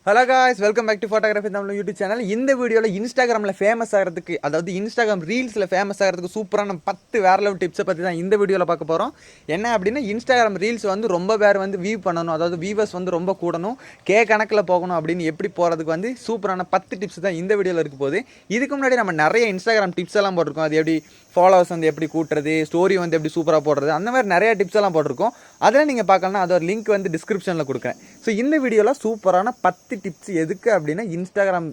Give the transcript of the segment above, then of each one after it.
Hello guys, welcome back to Photography Tamizha YouTube channel. இந்த வீடியோல இன்ஸ்டாகிராம்ல ஃபேமஸ் ஆகிறதுக்கு, அதாவது இன்ஸ்டாகிராம் ரீல்ஸ்ல ஃபேமஸ் ஆகிறதுக்கு சூப்பரான 10 வேற லெவல் டிப்ஸை பத்தி தான் இந்த வீடியோல பார்க்க போறோம். என்ன அப்படின்னா இன்ஸ்டாகிராம் ரீல்ஸ் வந்து ரொம்ப பேர் வந்து வியூ பண்ணணும், அதாவது வியூவர்ஸ் வந்து ரொம்ப கூடணும், கணக்கில் போகணும் அப்படின்னு எப்படி போறதுக்கு வந்து சூப்பரான 10 டிப்ஸ் தான் இந்த வீடியோல இருக்க போகுது. இதுக்கு முன்னாடி நம்ம நிறைய இன்ஸ்டாகிராம் டிப்ஸ் எல்லாம் போட்டிருக்கோம். அது எப்படி ஃபாலோவர்ஸ் வந்து எப்படி கூட்டுறது, ஸ்டோரி வந்து எப்படி சூப்பராக போடுறது, அந்த மாதிரி நிறைய டிப்ஸ் எல்லாம் போட்டிருக்கோம். அதெல்லாம் நீங்கள் பார்க்கலன்னா அதோட லிங்க் வந்து டிஸ்கிரிப்ஷனில் கொடுக்குறேன். ஸோ இந்த வீடியோவில் சூப்பரான 10 டிப்ஸ் எதுக்கு அப்படின்னா இன்ஸ்டாகிராம்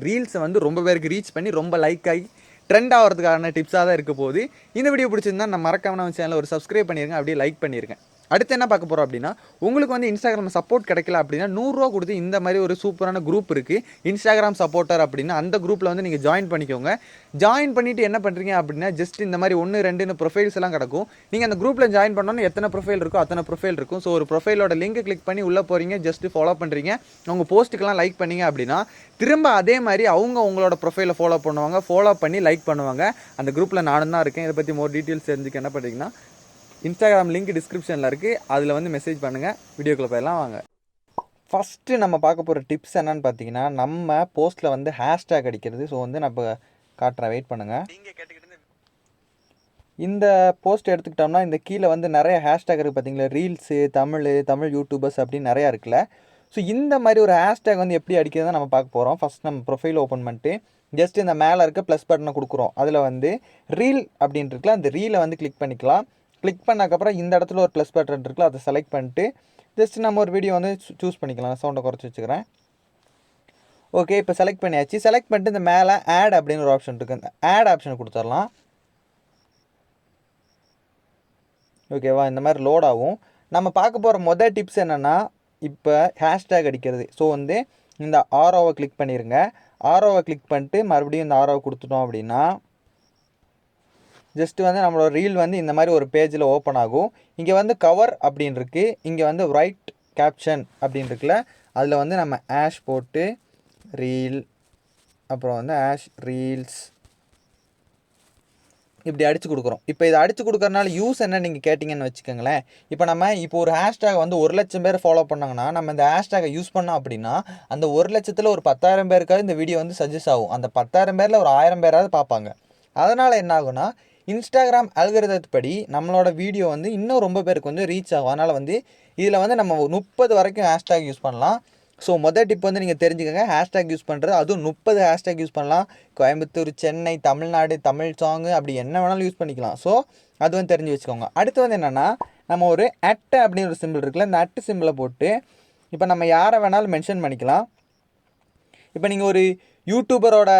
ரீல்ஸை வந்து ரொம்ப பேருக்கு ரீச் பண்ணி ரொம்ப லைக் ஆகி ட்ரெண்ட் ஆகிறதுக்கான டிப்ஸாக தான் இருக்க போகுது. இந்த வீடியோ பிடிச்சிருந்தா நான் மறக்காம நம்ம சேனலில் ஒரு சப்ஸ்கிரைப் பண்ணிடுங்க, அப்படியே லைக் பண்ணியிருக்கேன். அடுத்து என்ன பார்க்க போகிறோம் அப்படின்னா, உங்களுக்கு வந்து இன்ஸ்டாகிராம் சப்போர்ட் கிடைக்கல அப்படின்னா 100 ரூபா கொடுத்து இந்த மாதிரி ஒரு சூப்பரான குரூப் இருக்குது, இன்ஸ்டாகிராம் சப்போர்ட்டர் அப்படின்னு. அந்த குரூப்பில் வந்து நீங்கள் ஜாயின் பண்ணிக்கோங்க. ஜாயின் பண்ணிவிட்டு என்ன பண்ணுறீங்க அப்படின்னா, ஜஸ்ட் இந்த மாதிரி 1 2 ப்ரொஃபைல்ஸ் எல்லாம் கிடக்கும். நீங்கள் அந்த குரூப்பில் ஜாயின் பண்ணோன்னு எத்தனை ப்ரொஃபைல் இருக்கோ அத்தனை ப்ரொஃபைல் இருக்கும். ஸோ ஒரு ப்ரொஃபைலோட லிங்க் கிளிக் பண்ணி உள்ளே போகிறீங்க, ஜஸ்ட் ஃபாலோ பண்ணுறீங்க, உங்கள் போஸ்ட்டுக்கெல்லாம் லைக் பண்ணீங்க அப்படின்னா திரும்ப அதே மாதிரி அவங்க உங்களோட ப்ரொஃபைலை ஃபாலோ பண்ணுவாங்க, ஃபாலோ பண்ணி லைக் பண்ணுவாங்க. அந்த குரூப்பில் நானும் தான் இருக்கேன். இதை பற்றி மோர் டீட்டெயில்ஸ் தெரிஞ்சுக்க என்ன பண்ணுறீங்கன்னா, இன்ஸ்டாகிராம் லிங்க் டிஸ்கிரிப்ஷனில் இருக்குது, அதில் வந்து மெசேஜ் பண்ணுங்கள். வீடியோக்குள்ளே போயெல்லாம் வாங்க. ஃபஸ்ட்டு நம்ம பார்க்க போகிற டிப்ஸ் என்னன்னு பார்த்தீங்கன்னா, நம்ம போஸ்ட்டில் வந்து ஹேஷ்டேக் அடிக்கிறது. ஸோ வந்து நான் இப்போ காட்டுறேன், வெயிட் பண்ணுங்கள். இந்த போஸ்ட் எடுத்துக்கிட்டோம்னா இந்த கீழே வந்து நிறைய ஹேஷ்டேக் இருக்குது பார்த்தீங்களா, ரீல்ஸு, தமிழ் யூடியூபர்ஸ் அப்படின்னு நிறையா இருக்குல்ல. ஸோ இந்த மாதிரி ஒரு ஹேஷ்டேக் வந்து எப்படி அடிக்கிறத நம்ம பார்க்க போகிறோம். ஃபஸ்ட் நம்ம ப்ரொஃபைல் ஓப்பன் பண்ணிட்டு ஜஸ்ட் இந்த மேலே இருக்க ப்ளஸ் பட்டனை கொடுக்குறோம். அதில் வந்து ரீல் அப்படின்ட்டு இருக்குல்ல, அந்த ரீலை வந்து கிளிக் பண்ணிக்கலாம். கிளிக் பண்ணக்கப்புறம் இந்த இடத்துல ஒரு ப்ளஸ் பட்டன் இருக்குல்ல, அதை செலக்ட் பண்ணிட்டு ஜஸ்ட் நம்ம ஒரு வீடியோ வந்து சூஸ் பண்ணிக்கலாம். சவுண்டை குறைச்சி வச்சுக்கிறேன். ஓகே, இப்போ செலக்ட் பண்ணியாச்சு. செலக்ட் பண்ணிட்டு இந்த மேலே ஆட் அப்படின்னு ஒரு ஆப்ஷன் இருக்குது, அந்த ஆட் ஆப்ஷனை கொடுத்துடலாம். ஓகேவா, இந்த மாதிரி லோட் ஆகும். நம்ம பார்க்க போகிற மொதல் டிப்ஸ் என்னென்னா, இப்போ ஹேஷ்டேக் அடிக்கிறது. ஸோ வந்து இந்த ஆரோவை கிளிக் பண்ணிடுங்க. ஆரோவை கிளிக் பண்ணிட்டு மறுபடியும் இந்த ஆரோவை கொடுத்துட்டோம் அப்படின்னா ஜஸ்ட் வந்து நம்மளோட ரீல் வந்து இந்த மாதிரி ஒரு பேஜில் ஓப்பன் ஆகும். இங்கே வந்து கவர் அப்படின்னு இருக்குது, இங்கே வந்து ரைட் கேப்ஷன் அப்படின்னு இருக்குல்ல, அதில் வந்து நம்ம ஆஷ் போட்டு ரீல், அப்புறம் வந்து ஆஷ் ரீல்ஸ் இப்படி அடித்து கொடுக்குறோம். இப்போ இதை அடித்து கொடுக்குறனால யூஸ் என்ன நீங்கள் கேட்டிங்கன்னு வச்சுக்கோங்களேன். இப்போ ஒரு ஹேஷ்டேக் வந்து 1,00,000 பேர் ஃபாலோ பண்ணாங்கன்னா நம்ம இந்த ஹேஷ்டேகை யூஸ் பண்ணோம் அப்படின்னா அந்த 1,00,000 ஒரு 10,000 பேருக்காவது இந்த வீடியோ வந்து சஜஸ்ட் ஆகும். அந்த 10,000 பேரில் ஒரு 1000 பேராவது பார்ப்பாங்க. அதனால் என்ன ஆகுனா, இன்ஸ்டாகிராம் அல்காரிதத்துப்படி நம்மளோட வீடியோ வந்து இன்னும் ரொம்ப பேருக்கு வந்து ரீச் ஆகும். அதனால் வந்து இதில் வந்து நம்ம 30 வரைக்கும் ஹேஷ்டேக் யூஸ் பண்ணலாம். ஸோ மொதல் டிப் வந்து நீங்கள் தெரிஞ்சுக்கோங்க, ஹேஷ்டேக் யூஸ் பண்ணுறது, அதுவும் 30 ஹேஷ்டேக் யூஸ் பண்ணலாம். கோயம்புத்தூர், சென்னை, தமிழ்நாடு, தமிழ் சாங்கு அப்படி என்ன வேணாலும் யூஸ் பண்ணிக்கலாம். ஸோ அது வந்து தெரிஞ்சு வச்சுக்கோங்க. அடுத்து வந்து என்னென்னா, நம்ம ஒரு அட்டை அப்படின்னு ஒரு சிம்பிள் இருக்குல்ல, இந்த அட்டு சிம்பிளை போட்டு இப்போ நம்ம யாரை வேணாலும் மென்ஷன் பண்ணிக்கலாம். இப்போ நீங்கள் ஒரு யூடியூபரோட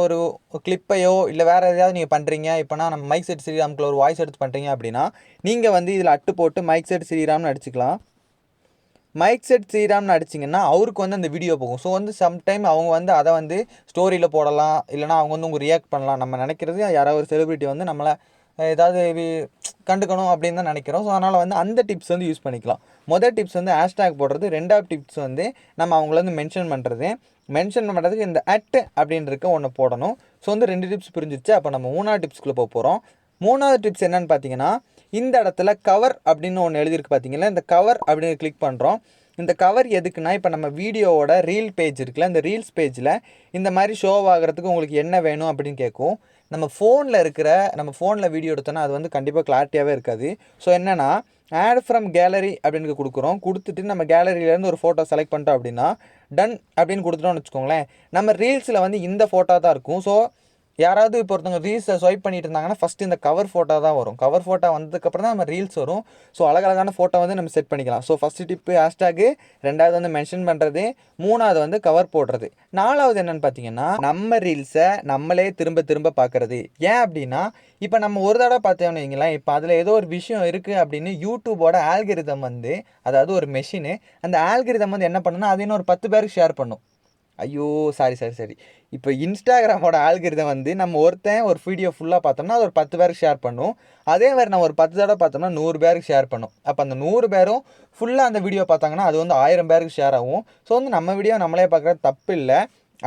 ஒரு கிளிப்பையோ இல்லை வேறு எதாவது நீங்கள் பண்ணுறீங்க. இப்போனா நம்ம மைக் செட் ஸ்ரீராமுக்குள்ள ஒரு வாய்ஸ் எடுத்து பண்ணுறீங்க அப்படின்னா நீங்கள் வந்து இதில் அட்டு போட்டு மைக் செட் ஸ்ரீராம்னு அடிச்சுக்கலாம். மைக் செட் ஸ்ரீராம்னு அடிச்சிங்கன்னா அவருக்கு வந்து அந்த வீடியோ போகும். ஸோ வந்து சம்டைம் அவங்க வந்து அதை வந்து ஸ்டோரியில் போடலாம், இல்லைனா அவங்க வந்து உங்கள் ரியாக்ட் பண்ணலாம். நம்ம நினைக்கிறது யாராவது ஒரு செலிபிரிட்டி வந்து நம்மளை ஏதாவது கண்டுக்கணும் அப்படின்னு தான் நினைக்கிறோம். ஸோ அதனால் வந்து அந்த டிப்ஸ் வந்து யூஸ் பண்ணிக்கலாம். மொதல் டிப்ஸ் வந்து ஹேஷ்டேக் போடுறது. ரெண்டாவது டிப்ஸ் வந்து நம்ம அவங்கள வந்து மென்ஷன் பண்ணுறதுக்கு இந்த அட் அப்படின்னு இருக்க ஒன்று போடணும். ஸோ வந்து 2 டிப்ஸ் புரிஞ்சிச்சு. அப்போ நம்ம 3வது டிப்ஸ்க்குள்ளே போக போகிறோம். 3வது டிப்ஸ் என்னென்னு பார்த்தீங்கன்னா, இந்த இடத்துல கவர் அப்படின்னு ஒன்று எழுதியிருக்கு பார்த்தீங்களா, இந்த கவர் அப்படின்னு கிளிக் பண்ணுறோம். இந்த கவர் எதுக்குன்னா, இப்போ நம்ம வீடியோவோட ரீல் பேஜ் இருக்குல்ல, இந்த ரீல்ஸ் பேஜில் இந்த மாதிரி ஷோ ஆகிறதுக்கு உங்களுக்கு என்ன வேணும் அப்படின்னு கேட்கும். நம்ம ஃபோனில் வீடியோ எடுத்தோன்னா அது வந்து கண்டிப்பாக கிளாரிட்டியாகவே இருக்காது. ஸோ என்னென்னா, ஆட் ஃப்ரம் கேலரி அப்படின்னு கொடுத்துட்டு நம்ம கேலரியிலேருந்து ஒரு ஃபோட்டோ செலக்ட் பண்ணிட்டோம் அப்படின்னா டன் அப்படின்னு கொடுத்துட்டோம்னு வச்சுக்கோங்களேன். நம்ம ரீல்ஸில் வந்து இந்த ஃபோட்டோ தான் இருக்கும். ஸோ யாராவது இப்போ ஒருத்தவங்க ரீல்ஸை ஸ்வைப் பண்ணிட்டு இருந்தாங்கன்னா ஃபஸ்ட்டு இந்த கவர் ஃபோட்டோ தான் வரும். கவர் ஃபோட்டோ வந்ததுக்கப்புறம் தான் நம்ம ரீல்ஸ் வரும். ஸோ அழகழகான ஃபோட்டோ வந்து நம்ம செட் பண்ணிக்கலாம். ஸோ ஃபஸ்ட்டு டிப்பு ஹேஷ்டேகு, 2வது வந்து மென்ஷன் பண்ணுறது, 3வது வந்து கவர் போடுறது. 4வது என்னென்னு பார்த்தீங்கன்னா, நம்ம ரீல்ஸை நம்மளே திரும்ப பார்க்குறது. ஏன் அப்படின்னா, இப்போ நம்ம ஒரு தடவை பார்த்தோம்னு வைங்களேன், இப்போ அதில் ஏதோ ஒரு விஷயம் இருக்குது அப்படின்னு யூடியூபோட ஆல்கிரிதம் வந்து, அதாவது ஒரு மெஷினு, அந்த ஆல்கிரிதம் வந்து என்ன பண்ணுன்னா அது இன்னும் ஒரு 10 பேருக்கு ஷேர் பண்ணும். ஐயோ சாரி. இப்போ இன்ஸ்டாகிராமோட ஆல்கிரிதம் வந்து நம்ம ஒரு வீடியோ ஃபுல்லாக பார்த்தோம்னா அது ஒரு 10 பேருக்கு ஷேர் பண்ணும். அதே மாதிரி நம்ம ஒரு 10 தடவை பார்த்தோம்னா 100 பேருக்கு ஷேர் பண்ணும். அப்போ அந்த 100 பேரும் ஃபுல்லாக அந்த வீடியோ பார்த்தாங்கன்னா அது வந்து 1000 பேருக்கு ஷேர் ஆகும். ஸோ வந்து நம்ம வீடியோ நம்மளே பார்க்குறது தப்பு இல்லை.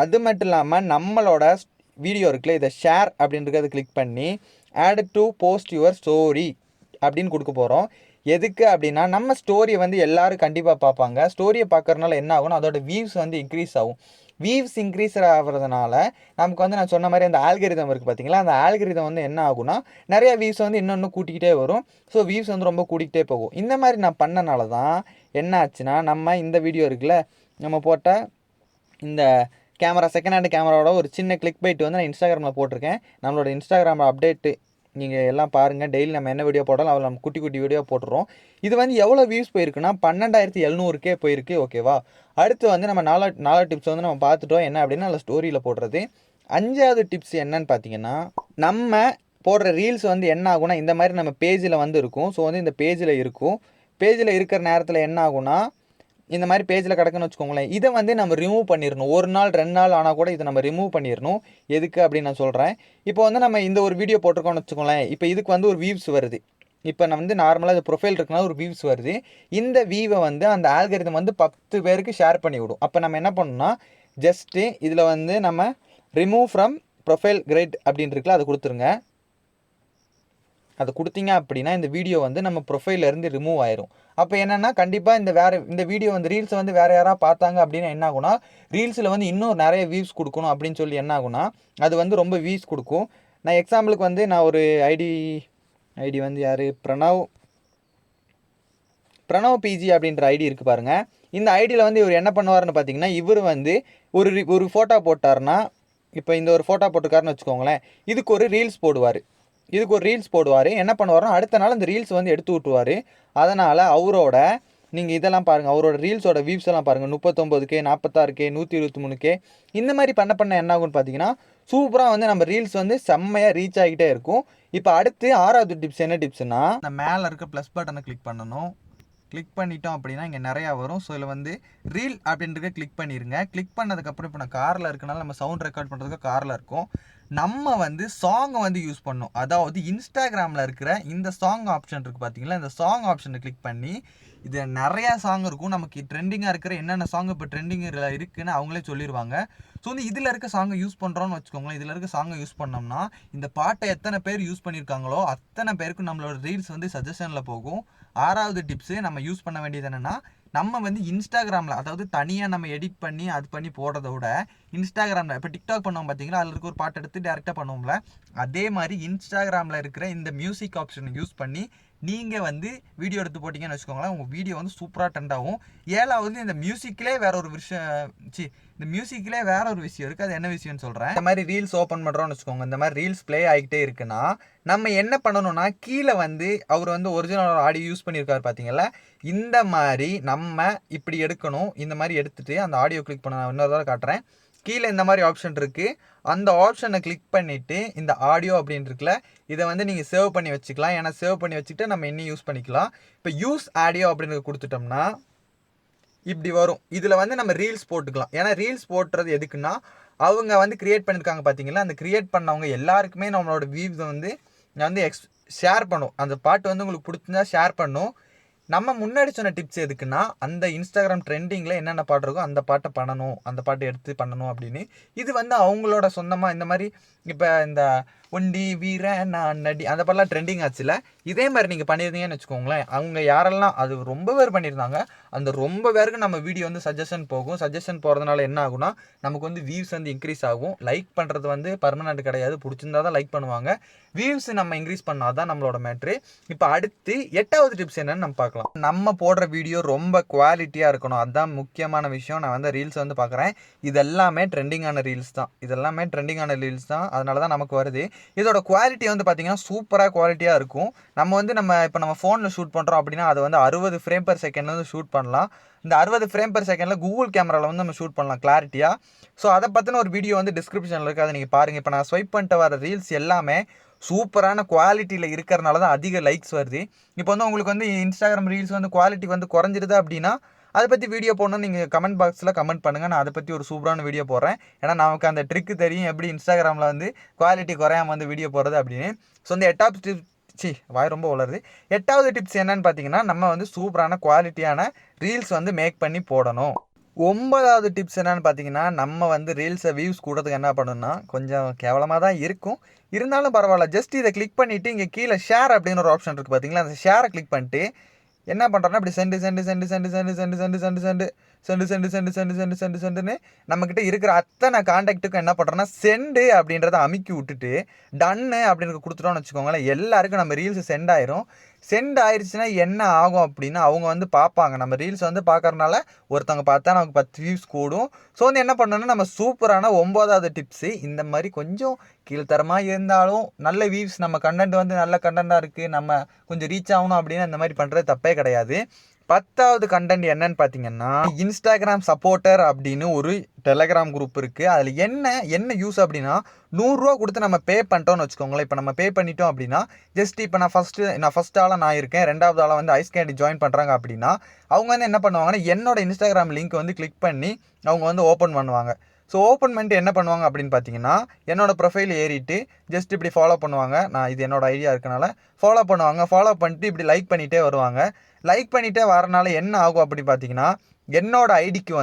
அது மட்டும் இல்லாமல் நம்மளோட வீடியோ இருக்குல்ல, இதை ஷேர் அப்படின்றத கிளிக் பண்ணி add to post your story அப்படின்னு கொடுக்க போகிறோம். எதுக்கு அப்படின்னா நம்ம ஸ்டோரியை வந்து எல்லாரும் கண்டிப்பாக பார்ப்பாங்க. ஸ்டோரியை பார்க்கறதுனால என்ன ஆகும்னா அதோட வியூஸ் வந்து இன்க்ரீஸ் ஆகும். வியூஸ் இன்க்ரீஸ் ஆகிறதுனால நமக்கு வந்து நான் சொன்ன மாதிரி அந்த ஆல்கரிதம் இருக்குது பார்த்தீங்களா, அந்த ஆல்கரிதம் வந்து என்ன ஆகும்னா நிறைய வியூஸ் வந்து இன்னொன்று கூட்டிக்கிட்டே வரும். ஸோ வியூஸ் வந்து ரொம்ப கூட்டிகிட்டே போகும். இந்த மாதிரி நான் பண்ணனால தான் என்ன ஆச்சுன்னா, நம்ம இந்த வீடியோ இருக்குல்ல, நம்ம போட்ட இந்த கேமரா செகண்ட் ஹேண்ட் கேமராவோட ஒரு சின்ன கிளிக் பைட் வந்து நான் இன்ஸ்டாகிராமில் போட்டிருக்கேன். நம்மளோட இன்ஸ்டாகிராமில் அப்டேட்டு நீங்கள் எல்லாம் பாருங்கள். டெய்லி நம்ம என்ன வீடியோ போட்டாலும் அதில் நம்ம குட்டி குட்டி வீடியோ போட்டுறோம். இது வந்து எவ்வளோ வியூஸ் போயிருக்குன்னா 12,700K போயிருக்கு. ஓகேவா? அடுத்து வந்து நம்ம நாலு டிப்ஸ் வந்து நம்ம பார்த்துட்டோம். என்ன அப்படின்னா அதில் ஸ்டோரியில் போடுறது. 5வது டிப்ஸ் என்னன்னு பார்த்தீங்கன்னா, நம்ம போடுற ரீல்ஸ் வந்து என்ன ஆகும்னா இந்த மாதிரி நம்ம பேஜில் வந்து இருக்கும். ஸோ வந்து இந்த பேஜில் இருக்கும். பேஜில் இருக்கிற நேரத்தில் என்ன ஆகும்னா இந்த மாதிரி பேஜில் கிடக்குன்னு வச்சுக்கோங்களேன், இதை வந்து நம்ம ரிமூவ் பண்ணிடணும். 1 நாள் 2 நாள் ஆனால் கூட இதை நம்ம ரிமூவ் பண்ணிடணும். எதுக்கு அப்படின்னு நான் சொல்கிறேன். இப்போ வந்து நம்ம இந்த ஒரு வீடியோ போட்டிருக்கோம்னு வச்சுக்கோங்களேன், இப்போ இதுக்கு வந்து ஒரு வியூஸ் வருது. இப்போ நம்ம வந்து நார்மலாக இது ப்ரொஃபைல் இருக்குன்னா ஒரு வியூஸ் வருது. இந்த வியூவை வந்து அந்த ஆல்கரிதம் வந்து 10 பேருக்கு ஷேர் பண்ணி விடும். அப்போ நம்ம என்ன பண்ணணும்னா, ஜஸ்ட்டு இதில் வந்து நம்ம ரிமூவ் ஃப்ரம் ப்ரொஃபைல் கிரைட் அப்படின்னு இருக்குல்ல, அதை கொடுத்துருங்க. அதை கொடுத்தீங்க அப்படின்னா இந்த வீடியோ வந்து நம்ம ப்ரொஃபைலேருந்து ரிமூவ் ஆயிரும். அப்போ என்னென்னா கண்டிப்பாக இந்த வீடியோ வந்து ரீல்ஸை வந்து வேறு யாராவது பார்த்தாங்க அப்படின்னா என்ன ஆகுனா, ரீல்ஸில் வந்து இன்னும் நிறைய வியூஸ் கொடுக்கணும் அப்படின்னு சொல்லி என்ன ஆகுனா, அது வந்து ரொம்ப வியூஸ் கொடுக்கும். நான் எக்ஸாம்பிளுக்கு வந்து நான் ஒரு ஐடி வந்து யார், பிரணவ் பிஜி அப்படின்ற ஐடி இருக்குது பாருங்கள். இந்த ஐடியில் வந்து இவர் என்ன பண்ணுவார்னு பார்த்தீங்கன்னா, இவர் வந்து ஒரு ஃபோட்டோ போட்டார்னா, இப்போ இந்த ஒரு ஃபோட்டோ போட்டிருக்காருன்னு வச்சுக்கோங்களேன், இதுக்கு ஒரு ரீல்ஸ் போடுவார். என்ன பண்ணுவார்னா அடுத்த நாள் அந்த ரீல்ஸ் வந்து எடுத்து விட்டுருவார். அதனால் அவரோட நீங்கள் இதெல்லாம் பாருங்கள், அவரோட ரீல்ஸோட வியூஸ் எல்லாம் பாருங்கள். 39K, 46K, 123K இந்த மாதிரி பண்ண என்ன ஆகும்னு பார்த்தீங்கன்னா, சூப்பராக வந்து நம்ம ரீல்ஸ் வந்து செம்மையாக ரீச் ஆகிட்டே இருக்கும். இப்போ அடுத்து 6வது டிப்ஸ் என்ன டிப்ஸ்னா, இந்த மேலே இருக்க ப்ளஸ் பட்டனை கிளிக் பண்ணணும். கிளிக் பண்ணிட்டோம் அப்படின்னா இங்கே நிறையா வரும். ஸோ இதில் வந்து ரீல் அப்படின்றத கிளிக் பண்ணிடுங்க. கிளிக் பண்ணதுக்கப்புறம் இப்போ நான் காரில் இருக்கனால நம்ம சவுண்ட் ரெக்கார்ட் பண்ணுறதுக்கு காரில் இருக்கும். நம்ம வந்து சாங்கை வந்து யூஸ் பண்ணோம். அதாவது இன்ஸ்டாகிராமில் இருக்கிற இந்த சாங் ஆப்ஷன் இருக்குது பார்த்தீங்களா, இந்த சாங் ஆப்ஷனை கிளிக் பண்ணி இதில் நிறையா சாங் இருக்கும். நமக்கு ட்ரெண்டிங்காக இருக்கிற என்னென்ன சாங் இப்போ ட்ரெண்டிங் இருக்குதுன்னு அவங்களே சொல்லிடுவாங்க. ஸோ வந்து இதில் இருக்க சாங்கை யூஸ் பண்ணுறோன்னு வச்சுக்கோங்களேன். இதில் இருக்க சாங்கை யூஸ் பண்ணோம்னா இந்த பாட்டை எத்தனை பேர் யூஸ் பண்ணியிருக்காங்களோ அத்தனை பேருக்கு நம்மளோட ரீல்ஸ் வந்து சஜஷனில் போகும். 6வது டிப்ஸு நம்ம யூஸ் பண்ண வேண்டியது என்னென்னா, நம்ம வந்து இன்ஸ்டாகிராமில், அதாவது தனியாக நம்ம எடிட் பண்ணி அது பண்ணி போடுறத விட இன்ஸ்டாகிராமில் இப்போ டிக்டாக் பண்ணுவோம் பார்த்தீங்களா, அதில் இருக்க ஒரு பாட்டு எடுத்து டேரெக்டாக பண்ணுவோம்ல, அதே மாதிரி இன்ஸ்டாகிராமில் இருக்கிற இந்த மியூசிக் ஆப்ஷனை யூஸ் பண்ணி நீங்கள் வந்து வீடியோ எடுத்து போட்டிங்கன்னு வச்சுக்கோங்களேன், உங்கள் வீடியோ வந்து சூப்பராக ட்ரெண்ட் ஆகும். 7வது இந்த மியூசிக்கிலே வேற ஒரு விஷயம் இருக்குது. அது என்ன விஷயம்னு சொல்கிறேன். இந்த மாதிரி ரீல்ஸ் ஓப்பன் பண்ணுறோன்னு வச்சுக்கோங்க, இந்த மாதிரி ரீல்ஸ் ப்ளே ஆகிட்டே இருக்குன்னா நம்ம என்ன பண்ணணும்னா, கீழே வந்து அவர் வந்து ஒரிஜினல் ஆடியோ யூஸ் பண்ணியிருக்காரு பார்த்தீங்களா, இந்த மாதிரி நம்ம இப்படி எடுக்கணும். இந்த மாதிரி எடுத்துகிட்டு அந்த ஆடியோ கிளிக் பண்ண நான் இன்னொரு தடவை காட்டுறேன். கீழே இந்த மாதிரி ஆப்ஷன் இருக்குது. அந்த ஆப்ஷனை கிளிக் பண்ணிவிட்டு இந்த ஆடியோ அப்படின்னு இருக்குல்ல, இதை வந்து நீங்கள் சேவ் பண்ணி வச்சுக்கலாம். ஏன்னா சேவ் பண்ணி வச்சுட்டு நம்ம இன்னும் யூஸ் பண்ணிக்கலாம். இப்போ யூஸ் ஆடியோ அப்படின்னு கொடுத்துட்டோம்னா இப்படி வரும். இதில் வந்து நம்ம ரீல்ஸ் போட்டுக்கலாம். ஏன்னா ரீல்ஸ் போட்டுறது எதுக்குன்னா, அவங்க வந்து கிரியேட் பண்ணியிருக்காங்க பார்த்தீங்களா, அந்த கிரியேட் பண்ணவங்க எல்லாருக்குமே நம்மளோட வியூஸ் வந்து நான் வந்து ஷேர் பண்ணும். அந்த பாட்டு வந்து உங்களுக்கு பிடிச்சிருந்தா ஷேர் பண்ணும். நம்ம முன்னாடி சொன்ன டிப்ஸ் எதுக்குன்னா, அந்த இன்ஸ்டாகிராம் ட்ரெண்டிங்கில் என்னென்ன பாட்டு இருக்கோ அந்த பாட்டை பண்ணணும், அந்த பாட்டை எடுத்து பண்ணணும் அப்படின்னு. இது வந்து அவங்களோட சொந்தமாக இந்த மாதிரி இப்போ இந்த ஒண்டி வீர நான் நடி அந்த பாட்டெலாம் ட்ரெண்டிங் ஆச்சுல, இதே மாதிரி நீங்கள் பண்ணியிருந்தீங்கன்னு வச்சுக்கோங்களேன், அவங்க யாரெல்லாம் அது ரொம்ப பேர் பண்ணியிருந்தாங்க, அந்த ரொம்ப பேருக்கு நம்ம வீடியோ வந்து சஜஷன் போகும். சஜஷன் போகிறதுனால என்ன ஆகும்னா, நமக்கு வந்து வியூஸ் வந்து இன்க்ரீஸ் ஆகும். லைக் பண்ணுறது வந்து பர்மனெண்ட் கிடையாது, பிடிச்சிருந்தா தான் லைக் பண்ணுவாங்க. வியூஸ் நம்ம இன்க்ரீஸ் பண்ணால் தான் நம்மளோட மேட்ரு. இப்போ அடுத்து 8வது டிப்ஸ் என்னன்னு நம்ம பார்க்கலாம். நம்ம போடுற வீடியோ ரொம்ப குவாலிட்டியாக இருக்கணும், அதுதான் முக்கியமான விஷயம். நான் வந்து ரீல்ஸ் வந்து பார்க்குறேன், இதெல்லாமே ட்ரெண்டிங்கான ரீல்ஸ் தான், அதனால தான் நமக்கு வருது. இதோட குவாலிட்டி வந்து பார்த்தீங்கன்னா சூப்பராக குவாலிட்டியாக இருக்கும். இப்போ நம்ம ஃபோனில் ஷூட் பண்ணுறோம் அப்படின்னா அதை வந்து 60 ஃப்ரேம் பர் செகண்ட்ல வந்து ஷூட் பண்ணலாம். இந்த 60 ஃப்ரேம் பர் செகண்டில் கூகுள் கேமராவில் வந்து நம்ம ஷூட் பண்ணலாம் கிளாரிட்டியாக. ஸோ அதை பற்றின ஒரு வீடியோ வந்து டிஸ்கிரிப்ஷனில் இருக்குது, அதை நீங்கள் பாருங்கள். இப்போ நான் ஸ்வைப் பண்ணிட்டு வர ரீல்ஸ் எல்லாமே சூப்பரான குவாலிட்டியில் இருக்கிறனால தான் அதிக லைக்ஸ் வருது. இப்போ வந்து உங்களுக்கு வந்து இன்ஸ்டாகிராம் ரீல்ஸ் வந்து குவாலிட்டி வந்து குறைஞ்சிருது அப்படின்னா அதை பற்றி வீடியோ போடணும்னு நீங்கள் கமெண்ட் பாக்ஸில் கமெண்ட் பண்ணுங்கள். நான் அதை பற்றி ஒரு சூப்பரான வீடியோ போடுறேன். ஏன்னா நமக்கு அந்த ட்ரிக்கு தெரியும், எப்படி இன்ஸ்டாகிராமில் வந்து குவாலிட்டி குறையாமல் வந்து வீடியோ போடுறது அப்படின்னு. ஸோ இந்த 8வது டிப்ஸ் வாய் ரொம்ப வளருது. 8வது டிப்ஸ் என்னன்னு பார்த்தீங்கன்னா, நம்ம வந்து சூப்பரான குவாலிட்டியான ரீல்ஸ் வந்து மேக் பண்ணி போடணும். 9வது டிப்ஸ் என்னன்னு பார்த்தீங்கன்னா, நம்ம வந்து ரீல்ஸை வியூஸ் கூடறதுக்கு என்ன பண்ணணும்னா, கொஞ்சம் கேவலமாக தான் இருக்கும். இருந்தாலும் பரவாயில்ல. ஜஸ்ட் இதை கிளிக் பண்ணிவிட்டு இங்கே கீழே ஷேர் அப்படின்னு ஒரு ஆப்ஷன் இருக்குது பார்த்தீங்களா, அந்த ஷேரை கிளிக் பண்ணிட்டு என்ன பண்ணுறோன்னா இப்படி send send send send send send send send send send send send send send send சென்டுன்னு நம்மக்கிட்ட இருக்கிற அத்தனை காண்டாக்ட்டுக்கும் என்ன பண்ணுறோன்னா சென்டு அப்படின்றத அமுக்கி விட்டுட்டு டன்னு அப்படின்னு கொடுத்துட்டோம்னு வச்சுக்கோங்களேன், எல்லாருக்கும் நம்ம ரீல்ஸ் சென்ட் ஆயிரும். சென்ட் ஆயிடுச்சுன்னா என்ன ஆகும் அப்படின்னா, அவங்க வந்து பார்ப்பாங்க. நம்ம ரீல்ஸ் வந்து பார்க்கறனால ஒருத்தவங்க பார்த்தா நமக்கு 10 வியூஸ் கூடும். ஸோ வந்து என்ன பண்ணணும்னா, நம்ம சூப்பரான 9வது டிப்ஸு இந்த மாதிரி கொஞ்சம் கீழ்த்தரமாக இருந்தாலும் நல்ல வியூஸ், நம்ம கண்டென்ட் வந்து நல்ல கண்டென்ட்டாக இருக்குது, நம்ம கொஞ்சம் ரீச் ஆகணும் அப்படின்னு அந்த மாதிரி பண்ணுறது தப்பே கிடையாது. 10வது கண்டென்ட் என்னன்னு பார்த்தீங்கன்னா, இன்ஸ்டாகிராம் சப்போர்ட்டர் அப்படின்னு ஒரு டெலகிராம் குரூப் இருக்குது. அதில் என்ன யூஸ் அப்படின்னா, 100 ரூபா கொடுத்து நம்ம பே பண்ணிட்டோம்னு வச்சுக்கோங்களேன். இப்போ நம்ம பே பண்ணிட்டோம் அப்படின்னா, ஜஸ்ட் இப்போ நான் ஃபஸ்ட் ஆளாக நான் இருக்கேன், 2வது ஆளாக வந்து ஐஸ் கேண்டி ஜாயின் பண்ணுறாங்க அப்படின்னா, அவங்க வந்து என்ன பண்ணுவாங்கன்னா, என்னோட இன்ஸ்டாகிராம் லிங்க் வந்து கிளிக் பண்ணி அவங்க வந்து ஓப்பன் பண்ணுவாங்க. ஸோ ஓப்பன் பண்ணிட்டு என்ன பண்ணுவாங்க அப்படின்னு பார்த்தீங்கன்னா, என்னோடய ப்ரொஃபைல் ஏறிட்டு ஜஸ்ட் இப்படி ஃபாலோ பண்ணுவாங்க. நான் இது என்னோட ஐடியா இருக்கனால ஃபாலோ பண்ணுவாங்க. ஃபாலோ பண்ணிட்டு இப்படி லைக் பண்ணிகிட்டே வருவாங்க. லைக் பண்ணிகிட்டே வரனால என்ன ஆகும் அப்படி பார்த்தீங்கன்னா, என்னோட ஐடிக்கு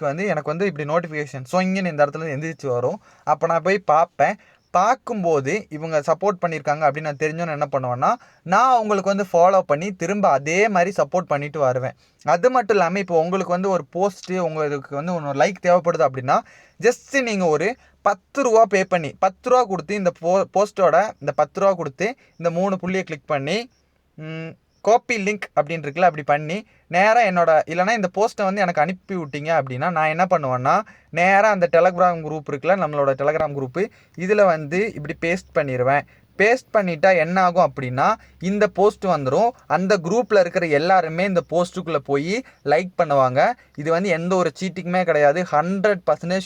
வந்து எனக்கு வந்து இப்படி நோட்டிஃபிகேஷன் இங்கேன்னு இந்த இடத்துல எந்திரிச்சு வரும். அப்போ நான் போய் பார்ப்பேன். பார்க்கும்போது இவங்க சப்போர்ட் பண்ணியிருக்காங்க அப்படின்னு நான் தெரிஞ்சோன்னு என்ன பண்ணுவேன்னா, நான் அவங்களுக்கு வந்து ஃபாலோ பண்ணி திரும்ப அதே மாதிரி சப்போர்ட் பண்ணிட்டு வருவேன். அது மட்டும் இல்லாமல் இப்போ உங்களுக்கு வந்து ஒரு போஸ்ட்டு உங்களுக்கு வந்து ஒரு லைக் தேவைப்படுது அப்படின்னா, ஜஸ்ட்டு நீங்கள் ஒரு 10 ரூபா பே பண்ணி 10 ரூபா கொடுத்து இந்த போஸ்ட்டோட இந்த 10 ரூபா கொடுத்து இந்த 3 புள்ளியை கிளிக் பண்ணி காப்பி லிங்க் அப்படின்னு இருக்குல்ல, அப்படி பண்ணி நேராக இல்லைனா இந்த போஸ்ட்டை வந்து எனக்கு அனுப்பி விட்டீங்க அப்படின்னா, நான் என்ன பண்ணுவேன்னா, நேராக அந்த டெலகிராம் குரூப் இருக்குல்ல, நம்மளோட டெலகிராம் குரூப்பு, இதில் வந்து இப்படி பேஸ்ட் பண்ணிடுவேன். பேஸ்ட் பண்ணிட்டா என்ன ஆகும் அப்படின்னா, இந்த போஸ்ட் வந்துடும். அந்த குரூப்பில் இருக்கிற எல்லாருமே இந்த போஸ்ட்டுக்குள்ளே போய் லைக் பண்ணுவாங்க. இது வந்து எந்த ஒரு சீட்டிங்குமே கிடையாது. 100%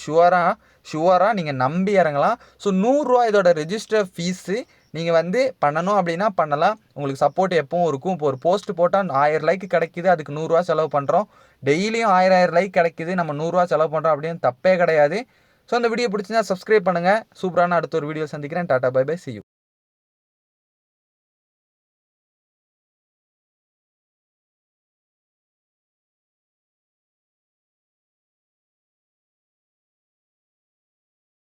ஷுவராக நீங்கள் நம்பி இறங்கலாம். ஸோ 100 ரூபா இதோட ரெஜிஸ்டர் ஃபீஸு. நீங்கள் வந்து பண்ணணும் அப்படின்னா பண்ணலாம். உங்களுக்கு சப்போர்ட் எப்பவும் இருக்கும். இப்போ ஒரு போஸ்ட் போட்டால் 1000 லைக் கிடைக்குது, அதுக்கு 100 ரூபா செலவு பண்ணுறோம். டெய்லியும் 1000 லைக் கிடைக்குது, நம்ம 100 ரூபா செலவு பண்ணுறோம் அப்படின்னு தப்பே கிடையாது. ஸோ அந்த வீடியோ பிடிச்சிருந்தா சப்ஸ்கிரைப் பண்ணுங்கள். சூப்பரான அடுத்த ஒரு வீடியோ சந்திக்கிறேன். Tata bye bye, see you.